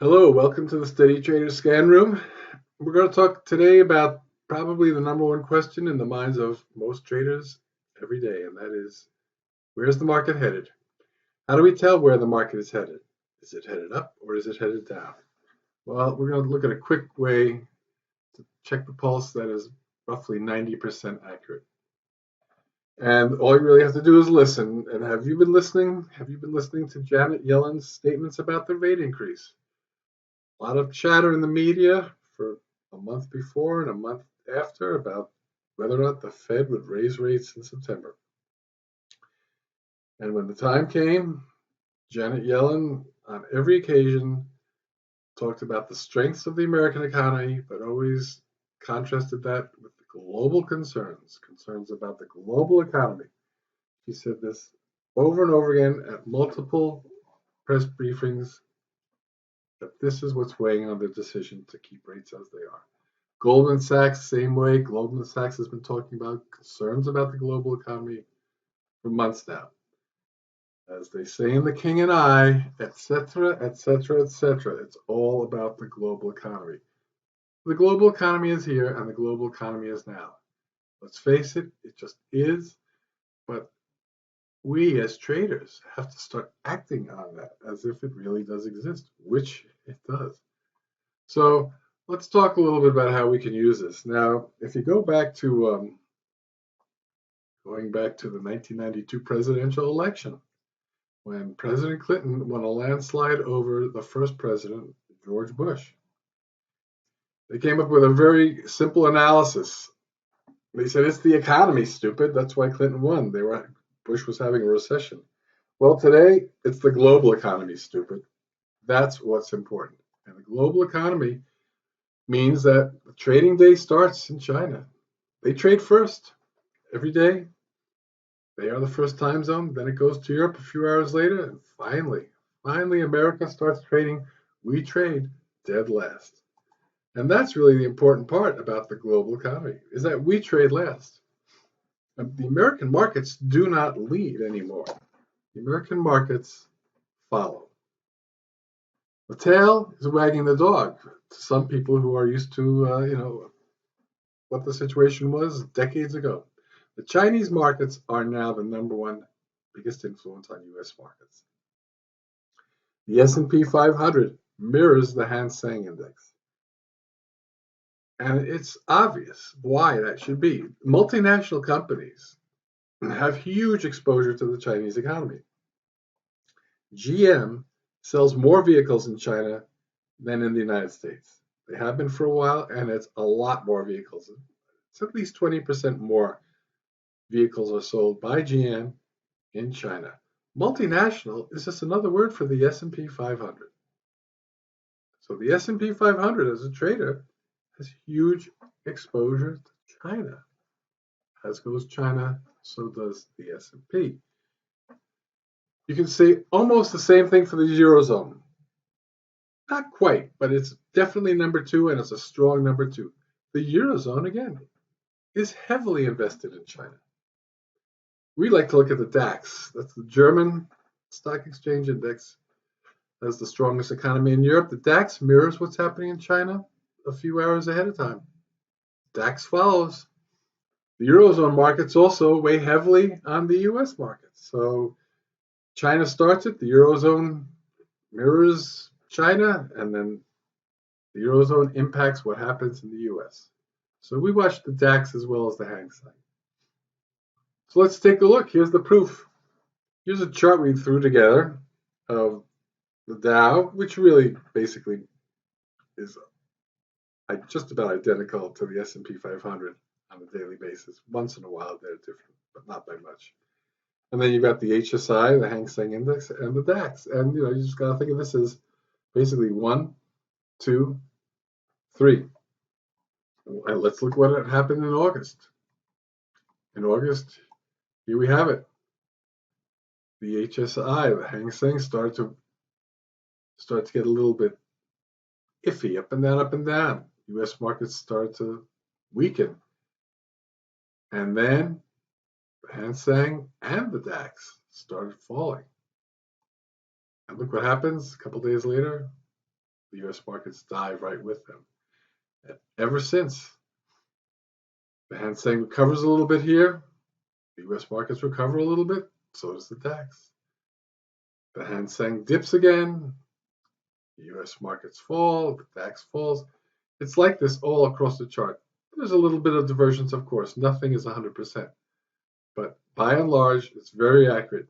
Hello, welcome to the Steady Trader Scan Room. We're going to talk today about probably the number one question in the minds of most traders every day, and that is, where's the market headed? How do we tell where the market is headed? Is it headed up or is it headed down? Well, we're going to look at a quick way to check the pulse that is roughly 90% accurate. And all you really have to do is listen. And have you been listening? Have you been listening to Janet Yellen's statements about the rate increase? A lot of chatter in the media for a month before and a month after about whether or not the Fed would raise rates in September. And when the time came, Janet Yellen, on every occasion, talked about the strengths of the American economy, but always contrasted that with the global concerns about the global economy. She said this over and over again at multiple press briefings that this is what's weighing on the decision to keep rates as they are. Goldman Sachs, same way. Goldman Sachs has been talking about concerns about the global economy for months now. As they say in The King and I, etc., etc., etc., it's all about the global economy. The global economy is here and the global economy is now. Let's face it, it just is. But we as traders have to start acting on that as if it really does exist, which it does. So let's talk a little bit about how we can use this. Now, if you go back to going back to the 1992 presidential election, when President Clinton won a landslide over the first president, George Bush, they came up with a very simple analysis. They said it's the economy, stupid. That's why Clinton won. Bush was having a recession. Well, today it's the global economy, stupid. That's what's important. And the global economy means that the trading day starts in China. They trade first every day. They are the first time zone. Then it goes to Europe a few hours later. And finally, America starts trading. We trade dead last. And that's really the important part about the global economy, is that we trade last. The American markets do not lead anymore. The American markets follow. The tail is wagging the dog to some people who are used to, what the situation was decades ago. The Chinese markets are now the number one biggest influence on U.S. markets. The S&P 500 mirrors the Hang Seng Index. And it's obvious why that should be. Multinational companies have huge exposure to the Chinese economy. GM sells more vehicles in China than in the United States. They have been for a while, and it's a lot more vehicles. It's at least 20% more vehicles are sold by GM in China. Multinational is just another word for the S&P 500. So the S&P 500 as a trader has huge exposure to China. As goes China, so does the S&P. You can say almost the same thing for the Eurozone. Not quite, but it's definitely number two, and it's a strong number two. The Eurozone, again, is heavily invested in China. We like to look at the DAX. That's the German Stock Exchange Index. As the strongest economy in Europe. The DAX mirrors what's happening in China a few hours ahead of time. DAX follows. The Eurozone markets also weigh heavily on the US markets. So China starts it, the Eurozone mirrors China, and then the Eurozone impacts what happens in the US. So we watch the DAX as well as the Hang Seng. So let's take a look. Here's the proof. Here's a chart we threw together of the Dow, which really basically is just about identical to the S&P 500 on a daily basis. Once in a while they're different, but not by much. And then you've got the HSI, the Hang Seng Index, and the DAX. And you just got to think of this as basically 1, 2, 3. And let's look what happened in August. In August, here we have it. The HSI, the Hang Seng, start to get a little bit iffy, up and down, up and down. U.S. markets start to weaken. And then the Hang Seng and the DAX started falling. And look what happens a couple days later. the US markets dive right with them. And ever since, the Hang Seng recovers a little bit here, the US markets recover a little bit, so does the DAX. The Hang Seng dips again, the US markets fall, the DAX falls. It's like this all across the chart. There's a little bit of divergence, of course. Nothing is 100%. But by and large, it's very accurate.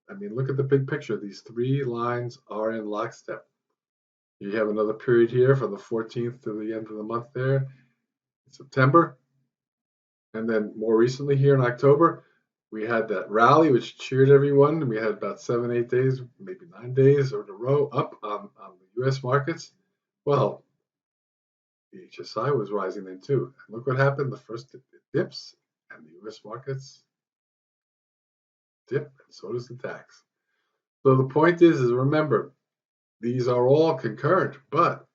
I mean, look at the big picture. These three lines are in lockstep. You have another period here from the 14th to the end of the month there in September. And then more recently here in October, we had that rally which cheered everyone. We had about 7, 8 days, maybe 9 days in a row up on the US markets. Well, the HSI was rising then too. And look what happened. The first it dips and the US markets dip, and so does the DAX. So the point is remember, these are all concurrent, but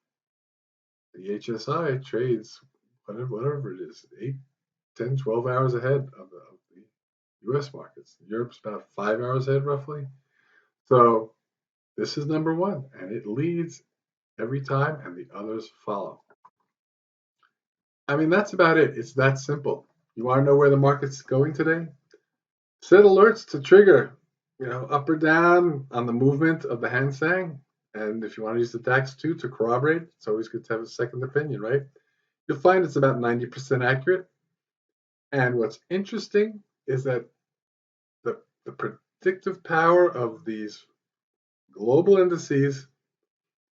the HSI trades whatever it is, 8, 10, 12 hours ahead of the US markets. Europe's about 5 hours ahead roughly. So this is number one, and it leads every time, and the others follow. I mean, that's about it. It's that simple. You want to know where the market's going today? Set alerts to trigger, up or down on the movement of the Hang Seng. And if you want to use the DAX too to corroborate, it's always good to have a second opinion, right? You'll find it's about 90% accurate. And what's interesting is that the predictive power of these global indices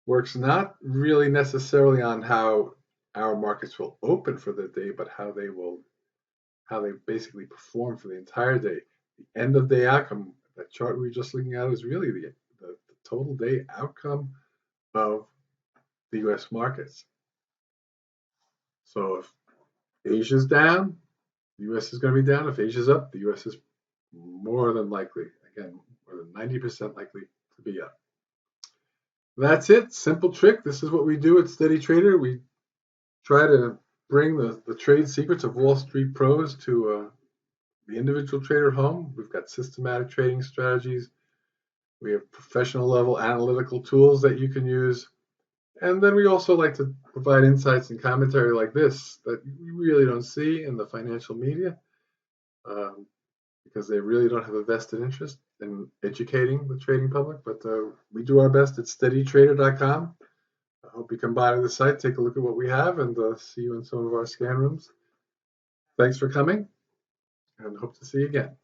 works not really necessarily on how our markets will open for the day, but how they basically perform for the entire day. The end of day outcome, that chart we were just looking at, is really the total day outcome of the US markets. So if Asia's down, the US is going to be down. If Asia's up, the US is more than likely, again, more than 90% likely to be up. That's it. Simple trick. This is what we do at Steady Trader. We try to bring the trade secrets of Wall Street pros to the individual trader home. We've got systematic trading strategies. We have professional level analytical tools that you can use. And then we also like to provide insights and commentary like this that you really don't see in the financial media because they really don't have a vested interest in educating the trading public. But we do our best at steadytrader.com. I hope you come by to the site, take a look at what we have, and see you in some of our scan rooms. Thanks for coming, and hope to see you again.